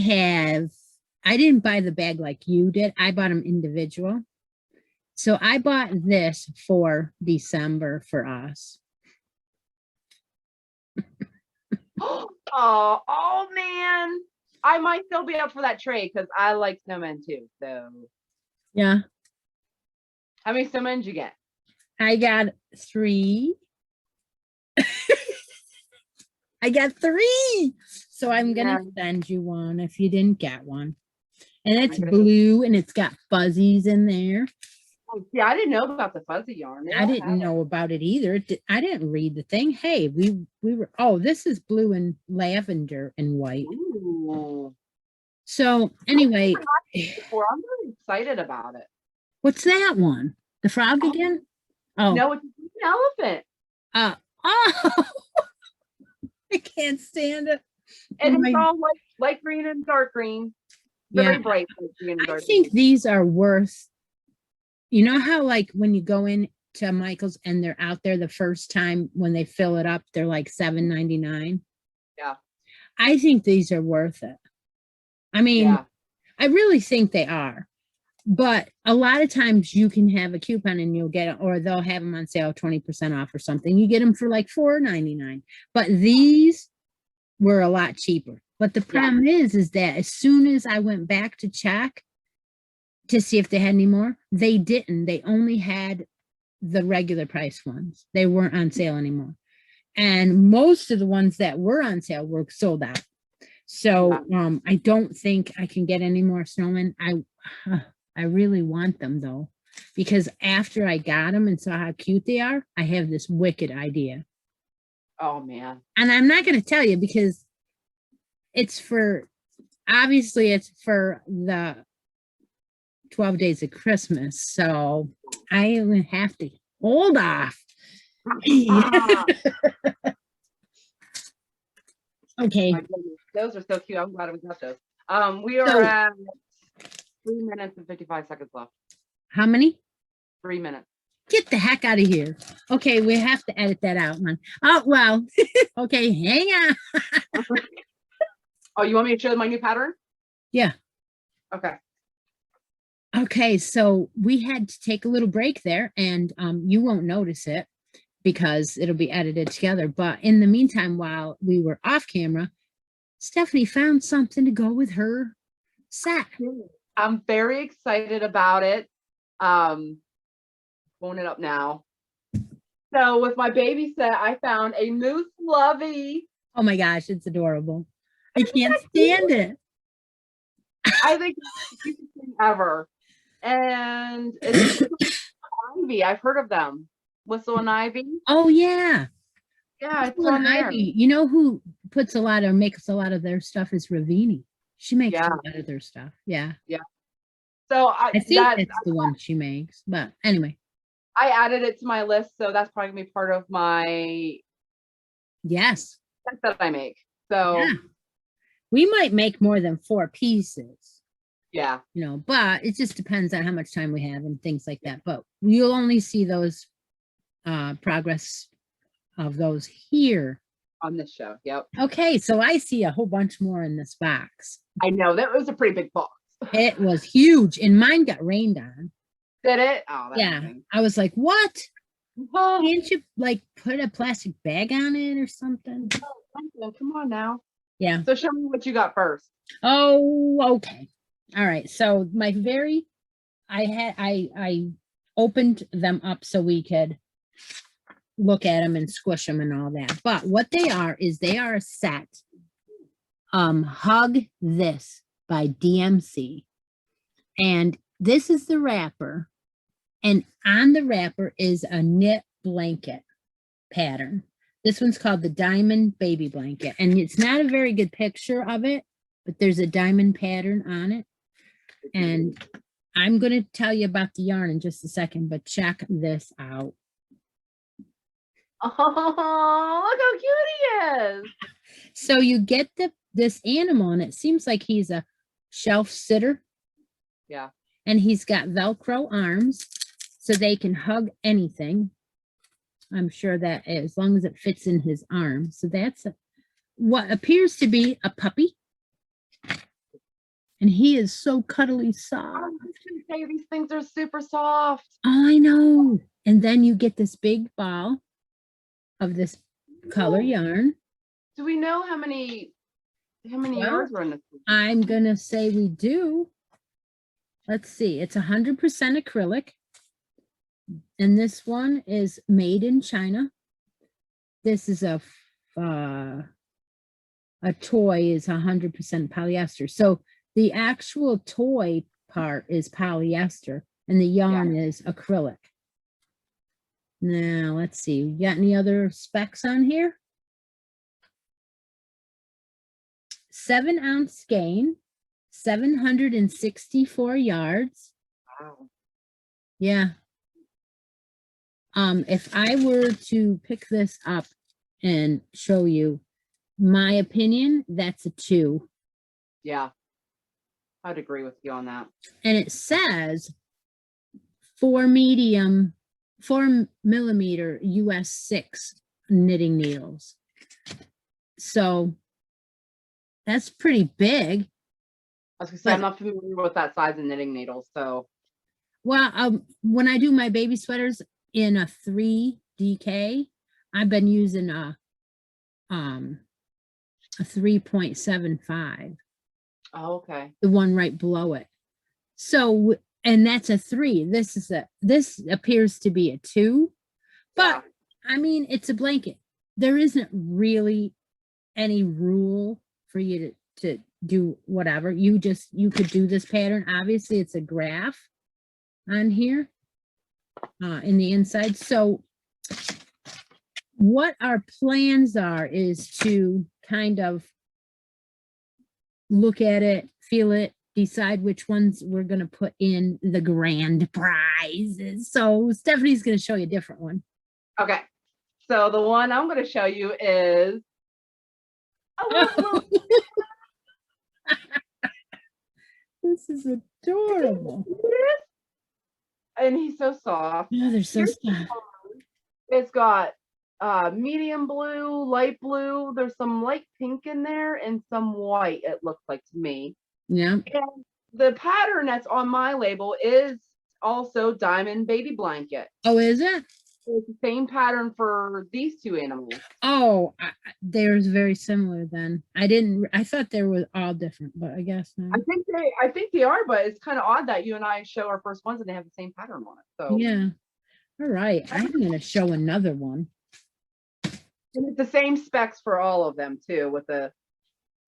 didn't buy the bag like you did. I bought them individual. So I bought this for December for us. Oh man. I might still be up for that trade because I like snowmen too. So Yeah, how many snowmen did you get? I got 3. I got 3. So I'm gonna send you one if you didn't get one. And it's blue and it's got fuzzies in there. Oh, yeah, I didn't know about the fuzzy yarn. I didn't know about it either. I didn't read the thing. Hey, we were, oh, this is blue and lavender and white. Ooh. So anyway, I'm really excited about it. what's that one? The frog again? Oh, no, it's an elephant. Oh, I can't stand it. And it's all light green and dark green. Very bright green and dark I think green. these are worth, you know how like when you go in to Michael's and they're out there the first time when they fill it up, they're like $7.99. Yeah. I think these are worth it. I mean, I really think they are. But a lot of times you can have a coupon and you'll get it, or they'll have them on sale 20% off or something. You get them for like $4.99. But these were a lot cheaper. But the problem is that as soon as I went back to check to see if they had any more, they didn't. They only had the regular price ones. They weren't on sale anymore. And most of the ones that were on sale were sold out. So I don't think I can get any more snowmen. I really want them though, because after I got them and saw how cute they are, I have this wicked idea. Oh man. And I'm not going to tell you because it's for, obviously it's for the 12 days of Christmas. So I have to hold off. Okay. Those are so cute. I'm glad we got those. We are at 3 minutes and 55 seconds left. How many? 3 minutes. Get the heck out of here. Okay, we have to edit that out, man. Oh, well. Okay, hang on. Oh, you want me to show my new pattern? Yeah. Okay. Okay, so we had to take a little break there, and you won't notice it because it'll be edited together. But in the meantime, while we were off camera, Stephanie found something to go with her set. I'm very excited about it. Pulling it up now. So with my baby set, I found a moose lovey. Oh my gosh, it's adorable. I can't stand it. I think it's the cutest thing ever. And it's Ivy. I've heard of them. Whistle and Ivy. Oh yeah. Yeah, it's Whistle on and there. Ivy. You know who puts a lot or makes a lot of their stuff is Ravini. She makes a lot of their stuff. Yeah. Yeah. So I think that's the one she makes. But anyway. I added it to my list, so that's probably gonna be part of my set that I make. So we might make more than 4 pieces. Yeah. You know, but it just depends on how much time we have and things like that. But you'll only see those progress of those here on this show. Yep. Okay, so I see a whole bunch more in this box. I know that was a pretty big box. It was huge, and mine got rained on. Did it? Oh, yeah. I was like, what? Oh, Can't you like put a plastic bag on it or something? come on now. Yeah. So show me what you got first. Oh, okay. All right. So I opened them up so we could look at them and squish them and all that. But what they are is they are a set. Hug This by DMC. And this is the wrapper. And on the wrapper is a knit blanket pattern. This one's called the Diamond Baby Blanket. And it's not a very good picture of it, but there's a diamond pattern on it. And I'm going to tell you about the yarn in just a second, but check this out. Oh, look how cute he is. So you get this animal, and it seems like he's a shelf sitter. Yeah. And he's got Velcro arms, so they can hug anything. I'm sure that as long as it fits in his arm. So that's what appears to be a puppy. And he is so cuddly soft. I was gonna say, these things are super soft. Oh, I know. And then you get this big ball of this color yarn. Do we know how many Well, yards are in this? I'm gonna say we do. Let's see, it's 100% acrylic. And this one is made in China. This is a toy is 100% polyester. So the actual toy part is polyester and the yarn is acrylic. Now, let's see, you got any other specs on here? 7-ounce skein, 764 yards. Wow. Yeah. If I were to pick this up and show you my opinion, that's a 2. Yeah. I'd agree with you on that. And it says 4 millimeter US 6 knitting needles. So that's pretty big. I was gonna say, I'm not familiar with that size of knitting needle, so. Well, when I do my baby sweaters in a 3 DK, I've been using a 3.75. Oh, okay. The one right below it. So, and that's a 3. This appears to be a 2, but I mean, it's a blanket. There isn't really any rule for you to do whatever. You could do this pattern. Obviously, it's a graph on here in the inside. So what our plans are is to kind of look at it, feel it, decide which ones we're going to put in the grand prizes. So Stephanie's going to show you a different one. Okay. So the one I'm going to show you is This is adorable. And he's so soft. Oh, they're so soft. It's got medium blue, light blue. There's some light pink in there and some white, it looks like to me. Yeah. And the pattern that's on my label is also Diamond Baby Blanket. Oh, is it? It's the same pattern for these two animals. Oh, they're very similar then. I thought they were all different, but I guess not. I think they are, but it's kind of odd that you and I show our first ones and they have the same pattern on it. So yeah. All right. I'm going to show another one. And it's the same specs for all of them too, with the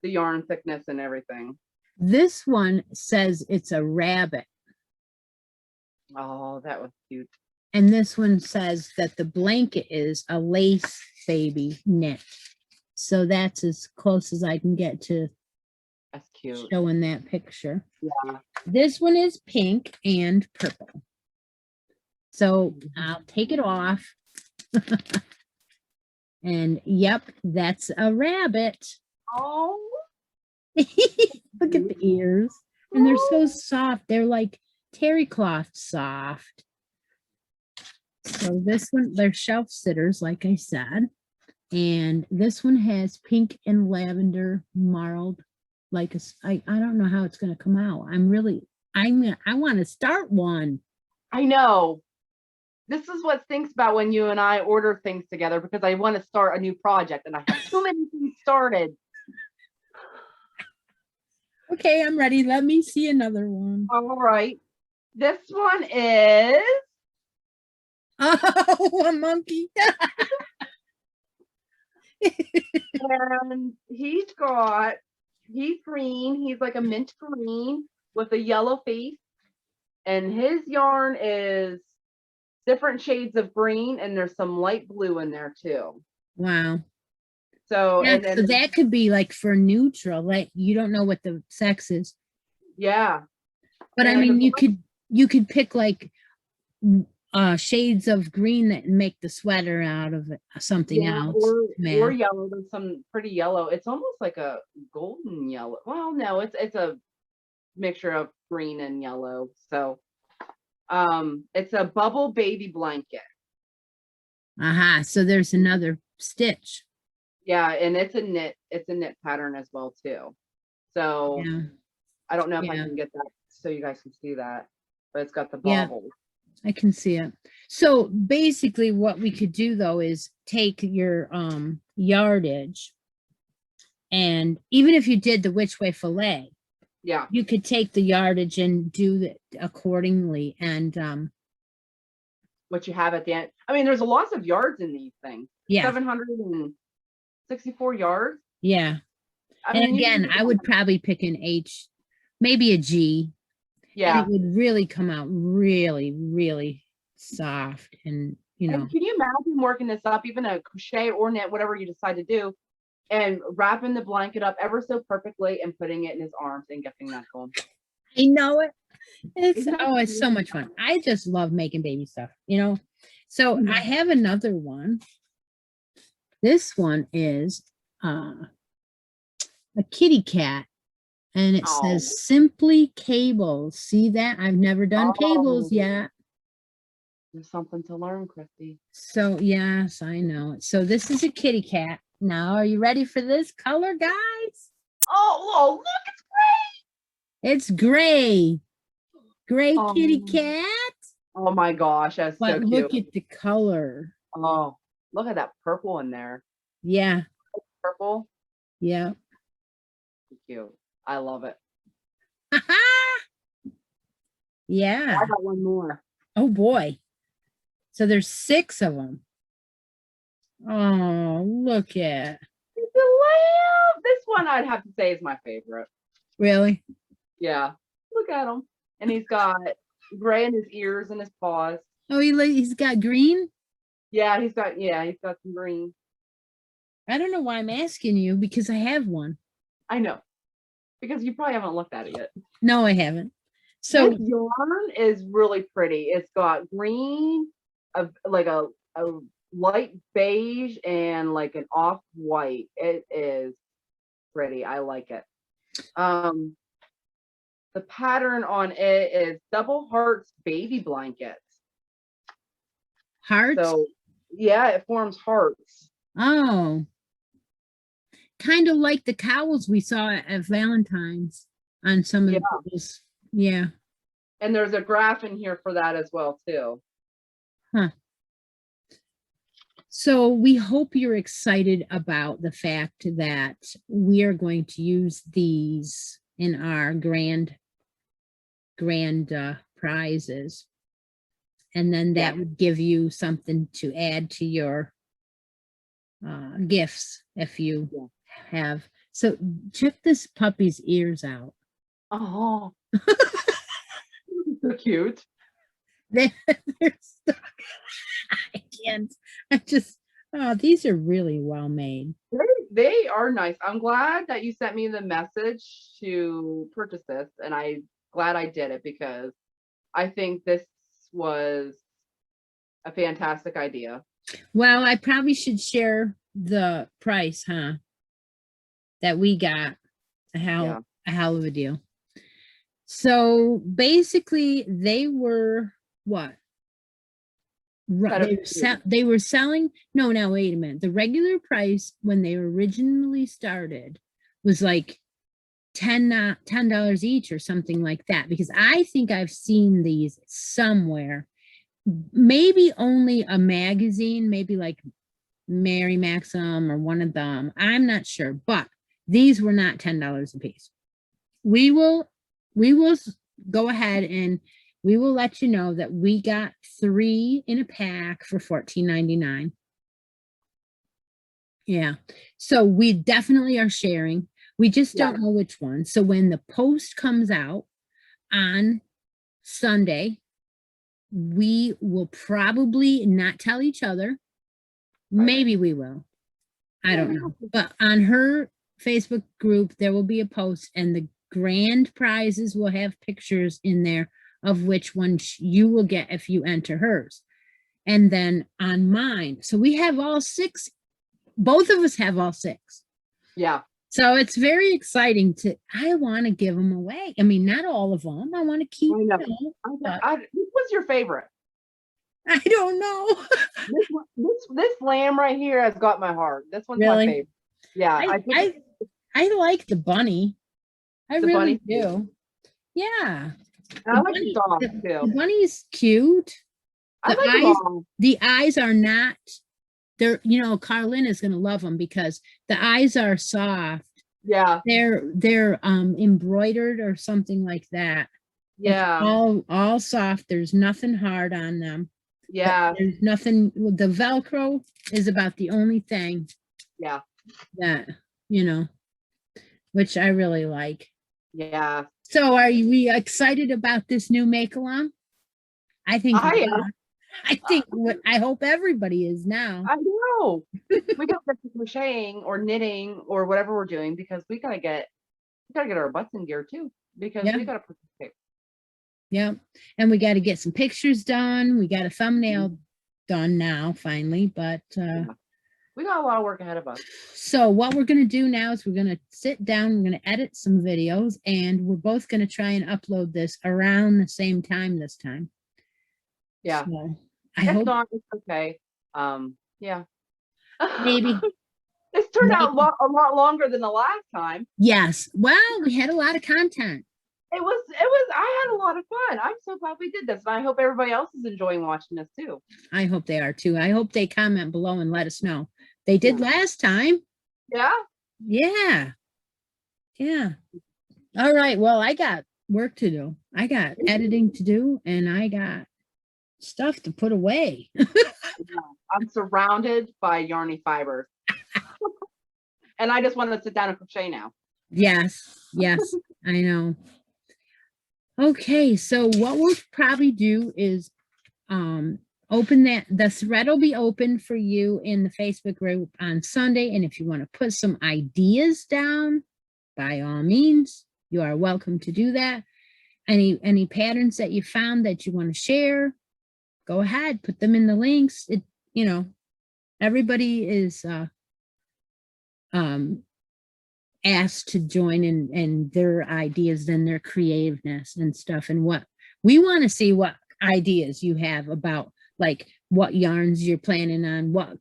yarn thickness and everything. This one says it's a rabbit. Oh, that was cute. And this one says that the blanket is a lace baby knit. So that's as close as I can get to That's cute. showing that picture. Yeah. This one is pink and purple. So I'll take it off. And yep, that's a rabbit. Oh. Look at the ears. And they're so soft. They're like terry cloth soft. So this one, they're shelf sitters, like I said. And this one has pink and lavender marled, like I don't know how it's going to come out. I want to start one. I know. this is what stinks about when you and I order things together, because I want to start a new project and I have too many things started. Okay, I'm ready. Let me see another one. All right. This one is Oh, a monkey. and he's green. He's like a mint green with a yellow face. And his yarn is different shades of green, and there's some light blue in there too. Wow. So, Yeah, and then so that could be like for neutral, like you don't know what the sex is. yeah. But I And mean, you could pick like shades of green that make the sweater out of it, something else. or yellow. There's some pretty yellow. It's almost like a golden yellow. Well, no, it's a mixture of green and yellow. So it's a bubble baby blanket. Aha, so there's another stitch. Yeah, and it's a knit pattern as well too. So Yeah. I don't know if I Yeah. can get that so you guys can see that, but it's got the Yeah. bobbles. I can see it. So basically what we could do though is take your yardage, and even if you did the which way fillet, Yeah. you could take the yardage and do it accordingly. And What you have at the end. I mean, there's lots of yards in these things. yeah, 764 yards. yeah. I And mean, again, I would probably pick an H, maybe a G. yeah. And it would really come out really, really soft. And, you know, And can you imagine working this up, even a crochet or knit, whatever you decide to do, and wrapping the blanket up ever so perfectly and putting it in his arms and gifting that to him? I know it. It's Isn't that oh, it's so much fun. I just love making baby stuff, you know. So I have another one. This one is a kitty cat, and it Oh. says Simply Cables. See that? I've never done cables Oh. yet. There's something to learn, Christy. So yes, I know it. So this is a kitty cat. Now, are you ready for this color, guys? Oh, look, it's It's gray. Gray Oh. kitty cat. Oh my gosh, that's But so look cute. at the color. Oh, look at that purple in there. Yeah, Purple, yeah. cute. I love it. Yeah. I got one more. Oh boy. So there's 6 of them. Oh, look at. It's a lamb. This one I'd have to say is my favorite. Really? Yeah, look at him. And he's got gray in his ears and his paws. Oh, he's got green? Yeah, he's got some green. I don't know why I'm asking you, because I have one. I know. Because you probably haven't looked at it yet. No, I haven't. So this yarn is really pretty. It's got green, like a light beige, and like an off white. It is pretty. I like it. The pattern on it is double hearts baby blankets. hearts? So yeah, it forms hearts. Oh. Kind of like the cowls we saw at Valentine's on some of those. Yeah. And there's a graph in here for that as well too. Huh. So we hope you're excited about the fact that we are going to use these in our grand prizes. And then that would give you something to add to your gifts if you have. So check this puppy's ears out. Oh, so cute. They're stuck. I can't. These are really well made. They are nice. I'm glad that you sent me the message to purchase this, and I'm glad I did it, because I think this was a fantastic idea. Well, I probably should share the price, huh? That we got. A hell of a deal. So basically, they were what? They were selling. No, now wait a minute. The regular price when they originally started was like $10 each or something like that. Because I think I've seen these somewhere maybe only a magazine, maybe like Mary Maxim or one of them. I'm not sure, but these were not $10 a piece. We will go ahead and we will let you know that we got 3 in a pack for $14.99. Yeah. So we definitely are sharing. We just don't know which one. So when the post comes out on Sunday, we will probably not tell each other. Maybe we will. I don't know. But on her Facebook group, there will be a post and the grand prizes will have pictures in there of which one you will get if you enter hers. And then on mine, so we have all 6. Both of us have all 6. Yeah. So it's very exciting I want to give them away. I mean, not all of them. I want to keep them. Which was your favorite? I don't know. this lamb right here has got my heart. This one's Really? my favorite. Yeah. I like the bunny. I really bunny do. Yeah. I like the dog too. The bunny's cute. I like the dog. The eyes are not, they're, Carlin is going to love them because the eyes are soft. Yeah. They're embroidered or something like that. Yeah. It's all soft. There's nothing hard on them. Yeah. There's nothing, the Velcro is about the only thing. Yeah. That, which I really like. Yeah. So we excited about this new make-along? I think I hope everybody is now. I know. We got to get crocheting or knitting or whatever we're doing because we gotta get our butts in gear too because we gotta participate. Yeah, and we got to get some pictures done. We got a thumbnail done now, finally, but we got a lot of work ahead of us. So what we're going to do now is we're going to sit down, we're going to edit some videos, and we're both going to try and upload this around the same time this time. Yeah. So I hope not, it's okay. Yeah. Maybe. This turned out a lot longer than the last time. Yes. Well, we had a lot of content. It was, I had a lot of fun. I'm so glad we did this. And I hope everybody else is enjoying watching this too. I hope they are too. I hope they comment below and let us know. They did last time. Yeah. Yeah. Yeah. All right. Well, I got work to do. I got editing to do and I got stuff to put away. I'm surrounded by yarny fibers. And I just want to sit down and crochet now. Yes. Yes. I know. Okay, so what we'll probably do is open the thread will be open for you in the Facebook group on Sunday. And if you want to put some ideas down, by all means, you are welcome to do that. Any patterns that you found that you want to share, go ahead, put them in the links. Everybody is asked to join in their ideas and their creativeness and stuff, and what we want to see, what ideas you have about like what yarns you're planning on, what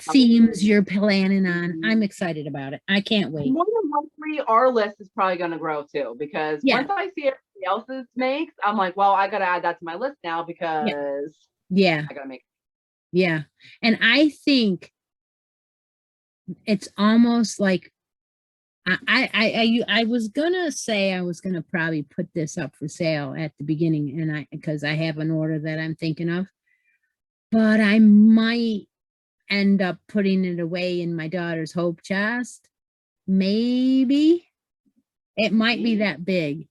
themes you're planning on. I'm excited about it. I can't wait. More than likely, our list is probably going to grow too, because once I see everybody else's makes, I'm like, well, I got to add that to my list now because I got to make. Yeah, and I think it's almost like I was gonna say I was gonna probably put this up for sale at the beginning, and because I have an order that I'm thinking of, but I might end up putting it away in my daughter's hope chest. Maybe it might be that big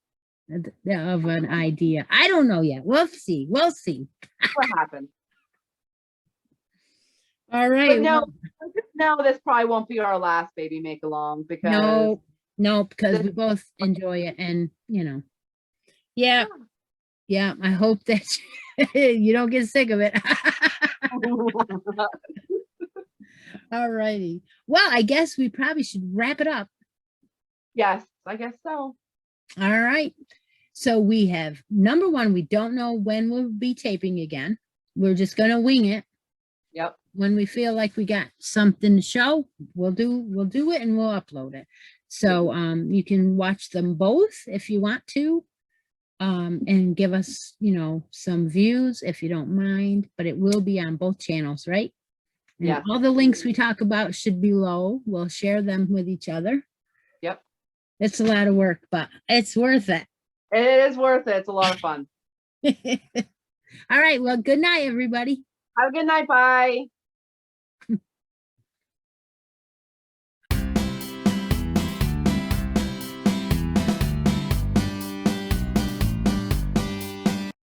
of an idea. I don't know yet. We'll see. We'll see what happens. All right. No, this probably won't be our last baby make along because no, because we both enjoy it, and yeah. I hope that you don't get sick of it. All righty. Well, I guess we probably should wrap it up. Yes, I guess so. All right. So we have number one. We don't know when we'll be taping again. We're just gonna wing it. Yep. When we feel like we got something to show, we'll do it and we'll upload it. So you can watch them both if you want to. and give us, you know, some views if you don't mind, but it will be on both channels, right? And Yes. all the links we talk about should be below. We'll share them with each other. Yep. It's a lot of work, but it's worth it. It is worth it. It's a lot of fun. All right. Well, good night, everybody. Have a good night. Bye.